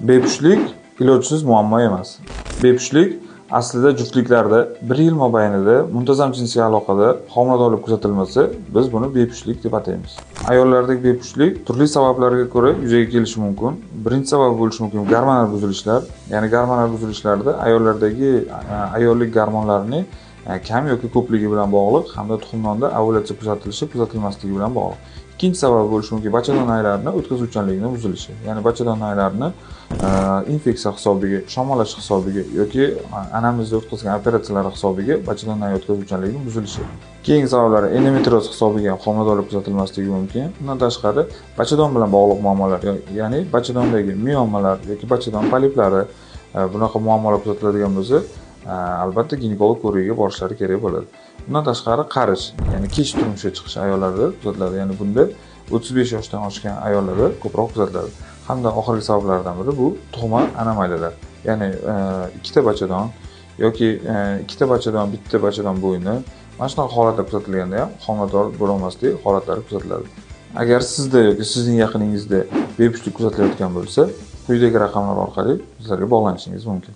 Bepushtlik ilojsiz muammo emas. Bepushtlik aslida juftliklarda 1 yil mobaynida muntazam jinsiy aloqada homiladorlik kuzatilmasa, biz buni bepushtlik deb ataymiz. Ayollardagi bepushtlik turli sabablarga ko'ra yuzaga kelishi mumkin. Birinchi sabab bo'lishi mumkin gormonal buzilishlar. Ya'ni gormonal buzilishlarda ayollardagi ayollik gormonlarining kam yoki ko'pligi bilan bog'liq hamda tuxumdonda ovulyatsiya kuzatilishi, kuzatilmasligi bilan bog'liq. Ikkinchi sabab bo'lishi mumkin bachadon naylarining o'tkazuvchanligining buzilishi. Ya'ni bachadon naylarini infeksiya hisobiga, shamollash hisobiga yoki anamizda o'tkazgan operatsiyalar hisobiga bachadon nay o'tkazuvchanligining buzilishi. Keyingi sabablari endometrioz hisobiga homiladorlik kuzatilmasligi mumkin. Bundan tashqari bachadon bilan bog'liq muammolar, ya'ni bachadondagi miomalar yoki bachadon poliplari bunaqa muammolar kuzatiladigan bo'lsa, albatta ginekolog ko'rigiga borishlari kerak bo'ladi. Bundan tashqari qarish, ya'ni kech turmushga chiqish ayollarda kuzatiladi. Ya'ni bunda 35 yoshdan oshgan ayollarda ko'proq kuzatiladi. Hamda oxirgi sabablardan biri bu tug'ma anomaliylar. Ya'ni ikkita bachadon yoki ikkita bachadon, bitta bachadon bo'yni mana shunaqa holatlar kuzatilganda ham homilador bo'la olmaslik holatlari kuzatiladi. Agar sizda yoki sizning yaqiningizda bepushtlik kuzatilayotgan bo'lsa, quyidagi raqamlar orqali bizlarga bog'lanishingiz mumkin.